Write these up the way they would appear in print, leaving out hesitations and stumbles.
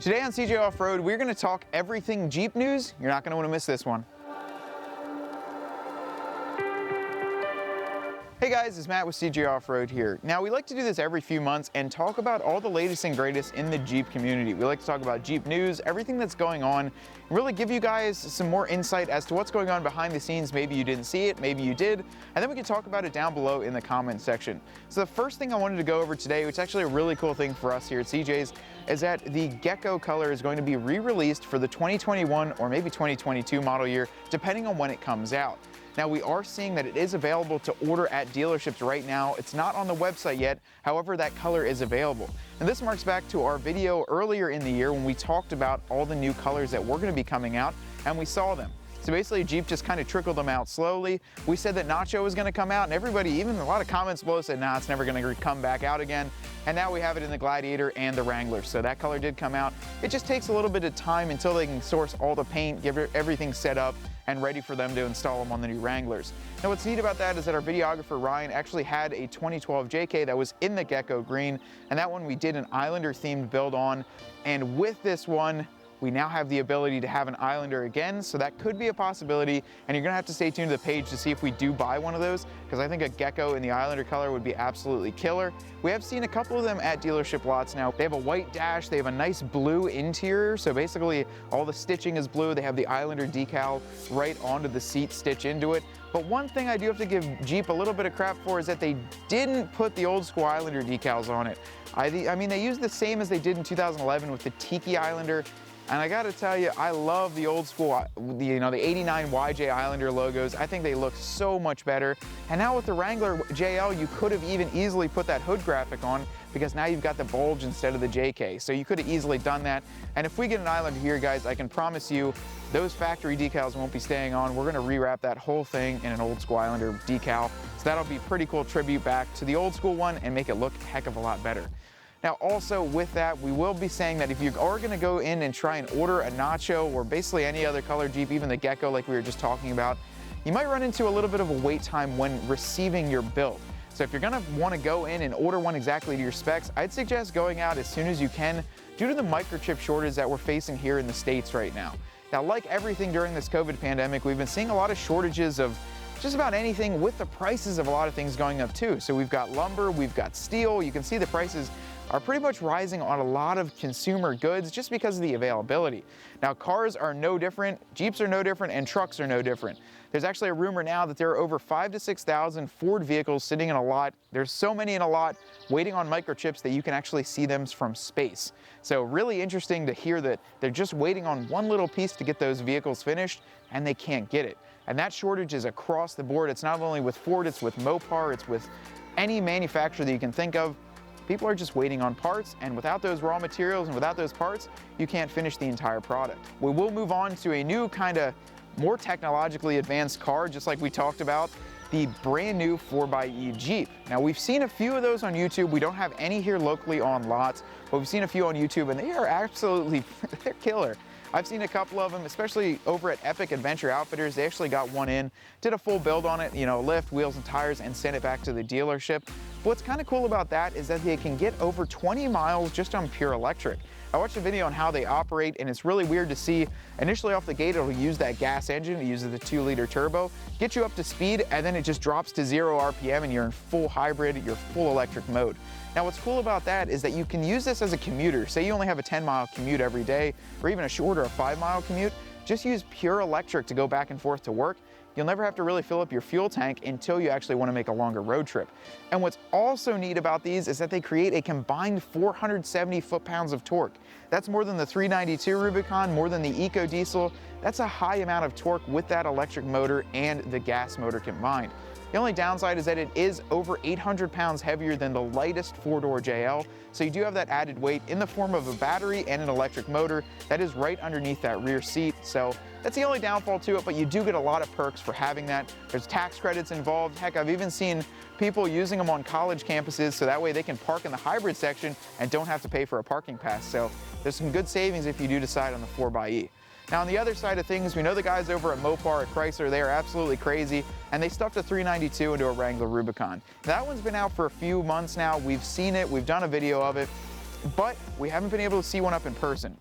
Today on CJ Off-Road, we're going to talk everything Jeep news. You're not going to want to miss this one. Hey guys, it's Matt with CJ Off-Road here. Now, we like to do this every few months and talk about all the latest and greatest in the Jeep community. We like to talk about Jeep news, everything that's going on, and really give you guys some more insight as to what's going on behind the scenes. Maybe you didn't see it, maybe you did, and then we can talk about it down below in the comment section. So the first thing I wanted to go over today, which is actually a really cool thing for us here at CJ's, is that the Gecko color is going to be re-released for the 2021 or maybe 2022 model year, depending on when it comes out. Now, we are seeing that it is available to order at dealerships right now. It's not on the website yet, however, that color is available. And this marks back to our video earlier in the year when we talked about all the new colors that were going to be coming out, and we saw them. So basically, Jeep just kind of trickled them out slowly. We said that Nacho was going to come out, and everybody, even a lot of comments below, said, nah, it's never going to come back out again. And now we have it in the Gladiator and the Wrangler. So that color did come out. It just takes a little bit of time until they can source all the paint, get everything set up, and ready for them to install them on the new Wranglers. Now, what's neat about that is that our videographer Ryan actually had a 2012 JK that was in the Gecko Green, and that one we did an Islander themed build on. And with this one, we now have the ability to have an Islander again, so that could be a possibility, and you're gonna have to stay tuned to the page to see if we do buy one of those, because I think a Gecko in the Islander color would be absolutely killer. We have seen a couple of them at dealership lots now. They have a white dash, they have a nice blue interior, so basically all the stitching is blue. They have the Islander decal right onto the seat, stitch into it. But one thing I do have to give Jeep a little bit of crap for is that they didn't put the old school Islander decals on it. I mean, they used the same as they did in 2011 with the Tiki Islander. And I gotta tell you, I love the old school, the 89 YJ Islander logos. I think they look so much better. And now with the Wrangler JL, you could have even easily put that hood graphic on, because now you've got the bulge instead of the JK. So you could have easily done that. And if we get an Islander here, guys, I can promise you those factory decals won't be staying on. We're gonna rewrap that whole thing in an old school Islander decal. So that'll be a pretty cool tribute back to the old school one and make it look a heck of a lot better. Now, also with that, we will be saying that if you are going to go in and try and order a Nacho or basically any other color Jeep, even the Gecko like we were just talking about, you might run into a little bit of a wait time when receiving your build. So if you're going to want to go in and order one exactly to your specs, I'd suggest going out as soon as you can due to the microchip shortage that we're facing here in the States right now. Now, like everything during this COVID pandemic, we've been seeing a lot of shortages of just about anything, with the prices of a lot of things going up too. So we've got lumber, we've got steel. You can see the prices are pretty much rising on a lot of consumer goods just because of the availability. Now, cars are no different, Jeeps are no different, and trucks are no different. There's actually a rumor now that there are over 5,000 to 6,000 Ford vehicles sitting in a lot. There's so many in a lot waiting on microchips that you can actually see them from space. So really interesting to hear that they're just waiting on one little piece to get those vehicles finished, and they can't get it. And that shortage is across the board. It's not only with Ford, it's with Mopar, it's with any manufacturer that you can think of. People are just waiting on parts, and without those raw materials and without those parts, you can't finish the entire product. We will move on to a new kind of more technologically advanced car, just like we talked about, the brand new 4xe Jeep. Now, we've seen a few of those on YouTube. We don't have any here locally on lots, but we've seen a few on YouTube, and they are absolutely, they're killer. I've seen a couple of them, especially over at Epic Adventure Outfitters. They actually got one in, did a full build on it, lift, wheels, and tires, and sent it back to the dealership. What's kind of cool about that is that they can get over 20 miles just on pure electric. I watched a video on how they operate, and it's really weird to see. Initially off the gate, it'll use that gas engine. It uses the 2-liter turbo, get you up to speed, and then it just drops to 0 RPM, and you're in full hybrid, you're full electric mode. Now, what's cool about that is that you can use this as a commuter. Say you only have a 10-mile commute every day, or even a shorter, a 5-mile commute. Just use pure electric to go back and forth to work. You'll never have to really fill up your fuel tank until you actually want to make a longer road trip. And what's also neat about these is that they create a combined 470 foot-pounds of torque. That's more than the 392 Rubicon, more than the Eco Diesel. That's a high amount of torque with that electric motor and the gas motor combined. The only downside is that it is over 800 pounds heavier than the lightest 4-door JL, so you do have that added weight in the form of a battery and an electric motor that is right underneath that rear seat. So that's the only downfall to it, but you do get a lot of perks for having that. There's tax credits involved. Heck, I've even seen people using them on college campuses so that way they can park in the hybrid section and don't have to pay for a parking pass. So there's some good savings if you do decide on the 4xe. Now, on the other side of things, we know the guys over at Mopar at Chrysler, they are absolutely crazy, and they stuffed a 392 into a Wrangler Rubicon. That one's been out for a few months now. We've seen it, we've done a video of it, but we haven't been able to see one up in person.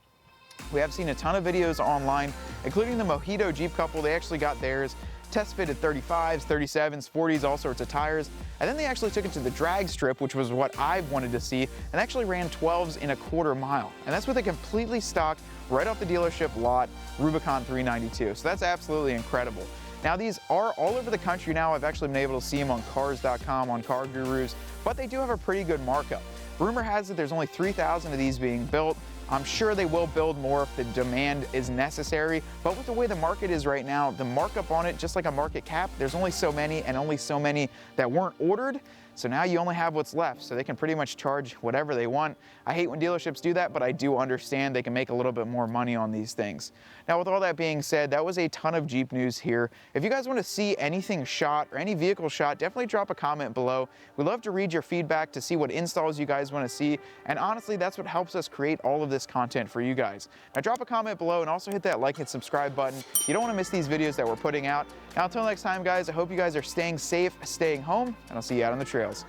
We have seen a ton of videos online, including the Mojito Jeep couple. They actually got theirs test fitted 35s, 37s, 40s, all sorts of tires. And then they actually took it to the drag strip, which was what I wanted to see, and actually ran 12s in a quarter mile. And that's with a completely stock, right off the dealership lot, Rubicon 392. So that's absolutely incredible. Now these are all over the country now. I've actually been able to see them on cars.com, on Car Gurus, but they do have a pretty good markup. Rumor has it there's only 3,000 of these being built. I'm sure they will build more if the demand is necessary, but with the way the market is right now, the markup on it, just like a market cap, there's only so many and only so many that weren't ordered. So now you only have what's left, so they can pretty much charge whatever they want. I hate when dealerships do that, but I do understand they can make a little bit more money on these things. Now, with all that being said, that was a ton of Jeep news here. If you guys want to see anything shot or any vehicle shot, definitely drop a comment below. We love to read your feedback to see what installs you guys want to see, and honestly, that's what helps us create all of this content for you guys. Now, drop a comment below and also hit that like and subscribe button. You don't want to miss these videos that we're putting out. Now, until next time, guys, I hope you guys are staying safe, staying home, and I'll see you out on the trails.